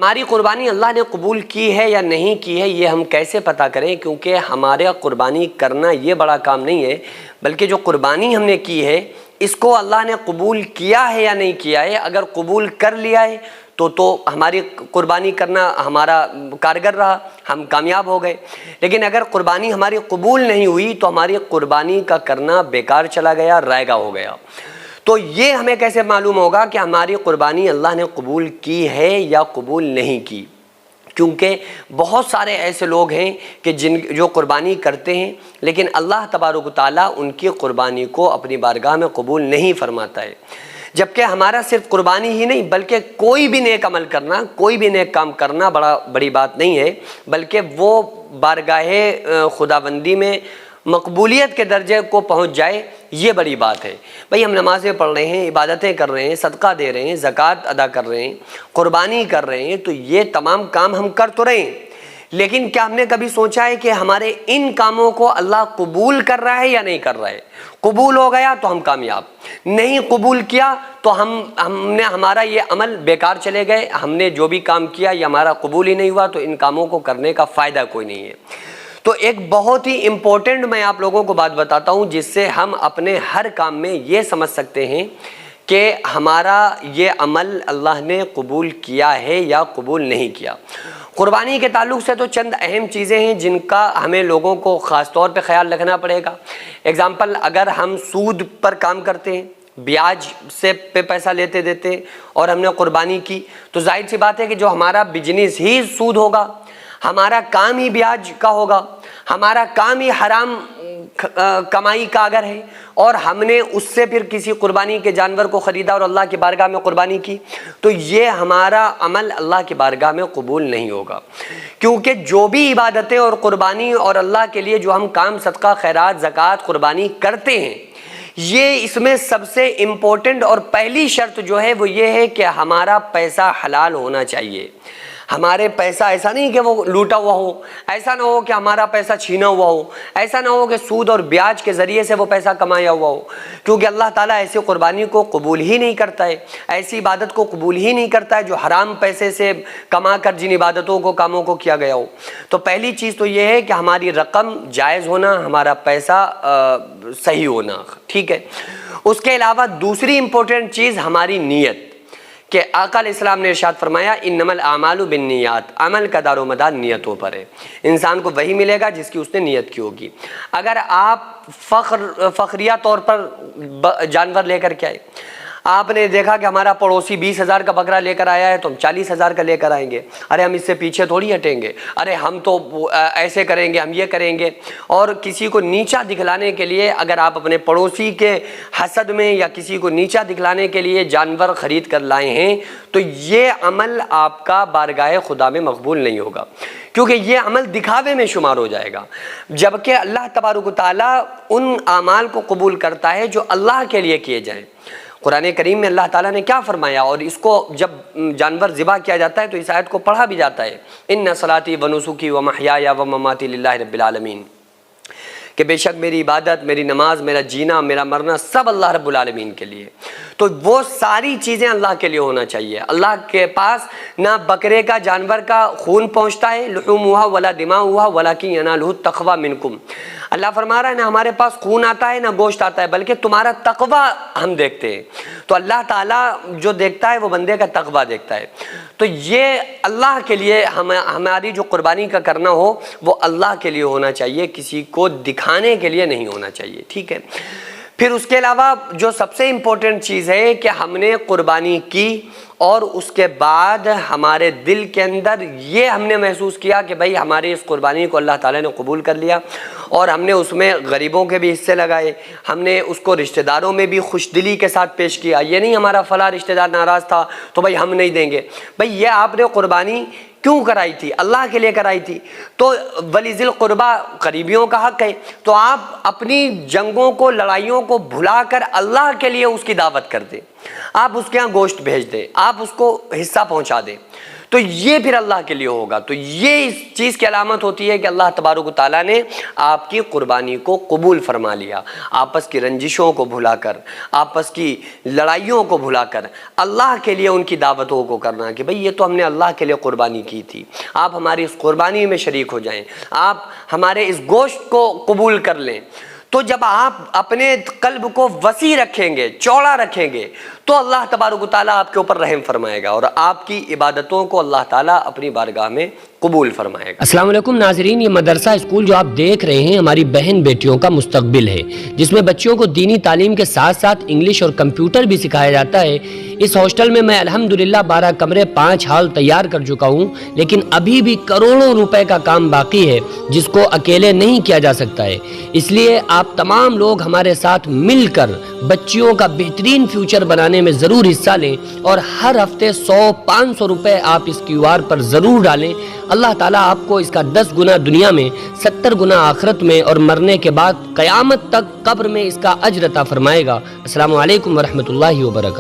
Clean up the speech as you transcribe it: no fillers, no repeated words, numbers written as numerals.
ہماری قربانی اللہ نے قبول کی ہے یا نہیں کی ہے یہ ہم کیسے پتہ کریں؟ کیونکہ ہمارا قربانی کرنا یہ بڑا کام نہیں ہے، بلکہ جو قربانی ہم نے کی ہے اس کو اللہ نے قبول کیا ہے یا نہیں کیا ہے۔ اگر قبول کر لیا ہے تو ہماری قربانی کرنا ہمارا کارگر رہا، ہم کامیاب ہو گئے۔ لیکن اگر قربانی ہماری قبول نہیں ہوئی تو ہماری قربانی کا کرنا بیکار چلا گیا، رائگاں ہو گیا۔ تو یہ ہمیں کیسے معلوم ہوگا کہ ہماری قربانی اللہ نے قبول کی ہے یا قبول نہیں کی؟ کیونکہ بہت سارے ایسے لوگ ہیں کہ جو قربانی کرتے ہیں لیکن اللہ تبارک و تعالیٰ ان کی قربانی کو اپنی بارگاہ میں قبول نہیں فرماتا ہے۔ جبکہ ہمارا صرف قربانی ہی نہیں بلکہ کوئی بھی نیک عمل کرنا، کوئی بھی نیک کام کرنا بڑی بات نہیں ہے، بلکہ وہ بارگاہ خداوندی میں مقبولیت کے درجے کو پہنچ جائے، یہ بڑی بات ہے۔ بھئی ہم نمازیں پڑھ رہے ہیں، عبادتیں کر رہے ہیں، صدقہ دے رہے ہیں، زکوٰۃ ادا کر رہے ہیں، قربانی کر رہے ہیں، تو یہ تمام کام ہم کر تو رہے ہیں، لیکن کیا ہم نے کبھی سوچا ہے کہ ہمارے ان کاموں کو اللہ قبول کر رہا ہے یا نہیں کر رہا ہے؟ قبول ہو گیا تو ہم کامیاب، نہیں قبول کیا تو ہمارا یہ عمل بیکار چلے گئے، ہم نے جو بھی کام کیا یہ ہمارا قبول ہی نہیں ہوا، تو ان کاموں کو کرنے کا فائدہ کوئی نہیں ہے۔ تو ایک بہت ہی امپورٹنٹ میں آپ لوگوں کو بات بتاتا ہوں جس سے ہم اپنے ہر کام میں یہ سمجھ سکتے ہیں کہ ہمارا یہ عمل اللہ نے قبول کیا ہے یا قبول نہیں کیا۔ قربانی کے تعلق سے تو چند اہم چیزیں ہیں جن کا ہمیں لوگوں کو خاص طور پہ خیال رکھنا پڑے گا۔ اگزامپل، اگر ہم سود پر کام کرتے ہیں، بیاج سے پہ پیسہ لیتے دیتے اور ہم نے قربانی کی، تو ظاہر سی بات ہے کہ جو ہمارا بزنس ہی سود ہوگا، ہمارا کام ہی بیاج کا ہوگا، ہمارا کام ہی حرام کمائی کا اگر ہے، اور ہم نے اس سے پھر کسی قربانی کے جانور کو خریدا اور اللہ کی بارگاہ میں قربانی کی، تو یہ ہمارا عمل اللہ کی بارگاہ میں قبول نہیں ہوگا۔ کیونکہ جو بھی عبادتیں اور قربانی اور اللہ کے لیے جو ہم کام صدقہ خیرات زکوٰۃ قربانی کرتے ہیں، یہ اس میں سب سے امپورٹنٹ اور پہلی شرط جو ہے وہ یہ ہے کہ ہمارا پیسہ حلال ہونا چاہیے۔ ہمارے پیسہ ایسا نہیں کہ وہ لوٹا ہوا ہو، ایسا نہ ہو کہ ہمارا پیسہ چھینا ہوا ہو، ایسا نہ ہو کہ سود اور بیاج کے ذریعے سے وہ پیسہ کمایا ہوا ہو، کیونکہ اللہ تعالیٰ ایسی قربانی کو قبول ہی نہیں کرتا ہے، ایسی عبادت کو قبول ہی نہیں کرتا ہے جو حرام پیسے سے کما کر جن عبادتوں کو کاموں کو کیا گیا ہو۔ تو پہلی چیز تو یہ ہے کہ ہماری رقم جائز ہونا، ہمارا پیسہ صحیح ہونا، ٹھیک ہے۔ اس کے علاوہ دوسری امپورٹنٹ چیز ہماری نیت، کہ آقا علیہ السلام نے ارشاد فرمایا انما الاعمال بالنیات، عمل کا دار و مدار نیتوں پر ہے۔ انسان کو وہی ملے گا جس کی اس نے نیت کی ہوگی۔ اگر آپ فخریہ طور پر جانور لے کر کے آئے، آپ نے دیکھا کہ ہمارا پڑوسی 20,000 کا بکرا لے کر آیا ہے تو ہم 40,000 کا لے کر آئیں گے، ارے ہم اس سے پیچھے تھوڑی ہٹیں گے، ارے ہم تو ایسے کریں گے، ہم یہ کریں گے۔ اور کسی کو نیچا دکھلانے کے لیے اگر آپ اپنے پڑوسی کے حسد میں یا کسی کو نیچا دکھلانے کے لیے جانور خرید کر لائے ہیں تو یہ عمل آپ کا بارگاہ خدا میں مقبول نہیں ہوگا، کیونکہ یہ عمل دکھاوے میں شمار ہو جائے گا، جبکہ اللہ تبارک و تعالیٰ ان اعمال کو قبول کرتا ہے جو اللہ کے لیے کیے جائیں۔ قرآن کریم میں اللہ تعالیٰ نے کیا فرمایا، اور اس کو جب جانور ذبح کیا جاتا ہے تو اس آیت کو پڑھا بھی جاتا ہے، ان صلاتی و نسکی و محیای و مماتی للہ رب العالمین، کہ بے شک میری عبادت، میری نماز، میرا جینا، میرا مرنا سب اللہ رب العالمین کے لیے۔ تو وہ ساری چیزیں اللہ کے لیے ہونا چاہیے۔ اللہ کے پاس نہ بکرے کا جانور کا خون پہنچتا ہے، لحومھا ولا دماؤھا ولکن ینالہ التقوی منکم، اللہ فرما رہا ہے نہ ہمارے پاس خون آتا ہے نہ گوشت آتا ہے، بلکہ تمہارا تقوی ہم دیکھتے ہیں۔ تو اللہ تعالیٰ جو دیکھتا ہے وہ بندے کا تقوی دیکھتا ہے۔ تو یہ اللہ کے لیے ہماری جو قربانی کا کرنا ہو وہ اللہ کے لیے ہونا چاہیے، کسی کو دکھانے کے لیے نہیں ہونا چاہیے، ٹھیک ہے۔ پھر اس کے علاوہ جو سب سے امپورٹنٹ چیز ہے کہ ہم نے قربانی کی اور اس کے بعد ہمارے دل کے اندر یہ ہم نے محسوس کیا کہ بھائی ہماری اس قربانی کو اللہ تعالیٰ نے قبول کر لیا، اور ہم نے اس میں غریبوں کے بھی حصے لگائے، ہم نے اس کو رشتہ داروں میں بھی خوش دلی کے ساتھ پیش کیا۔ یہ نہیں ہمارا فلاں رشتہ دار ناراض تھا تو بھائی ہم نہیں دیں گے، بھائی یہ آپ نے قربانی کیوں کرائی تھی؟ اللہ کے لیے کرائی تھی، تو ولی ذی القربیٰ قریبیوں کا حق ہے، تو آپ اپنی جنگوں کو لڑائیوں کو بھلا کر اللہ کے لیے اس کی دعوت کر دیں، آپ اس کے ہاں گوشت بھیج دیں، آپ اس کو حصہ پہنچا دیں، تو یہ پھر اللہ کے لیے ہوگا۔ تو یہ اس چیز کی علامت ہوتی ہے کہ اللہ تبارک و تعالیٰ نے آپ کی قربانی کو قبول فرما لیا۔ آپس کی رنجشوں کو بھلا کر، آپس کی لڑائیوں کو بھلا کر اللہ کے لیے ان کی دعوتوں کو کرنا کہ بھئی یہ تو ہم نے اللہ کے لیے قربانی کی تھی، آپ ہماری اس قربانی میں شریک ہو جائیں، آپ ہمارے اس گوشت کو قبول کر لیں۔ تو جب آپ اپنے قلب کو وسیع رکھیں گے، چوڑا رکھیں گے، تو اللہ تبارک و تعالیٰ آپ کے اوپر رحم فرمائے گا اور آپ کی عبادتوں کو اللہ تعالیٰ اپنی بارگاہ میں قبول فرمائے گا۔ السلام علیکم ناظرین، یہ مدرسہ اسکول جو آپ دیکھ رہے ہیں ہماری بہن بیٹیوں کا مستقبل ہے، جس میں بچوں کو دینی تعلیم کے ساتھ ساتھ انگلش اور کمپیوٹر بھی سکھایا جاتا ہے۔ اس ہاسٹل میں میں الحمدللہ 12 کمرے 5 ہال تیار کر چکا ہوں، لیکن ابھی بھی کروڑوں روپے کا کام باقی ہے جس کو اکیلے نہیں کیا جا سکتا ہے۔ اس لیے آپ تمام لوگ ہمارے ساتھ مل کر بچیوں کا بہترین فیوچر بنانے میں ضرور حصہ لیں اور ہر ہفتے 100-500 روپے آپ اس QR پر ضرور ڈالیں۔ اللہ تعالیٰ آپ کو اس کا 10 گنا دنیا میں، 70 گنا آخرت میں اور مرنے کے بعد قیامت تک قبر میں اس کا اجر عطا فرمائے گا۔ السلام علیکم ورحمۃ اللہ وبرکاتہ۔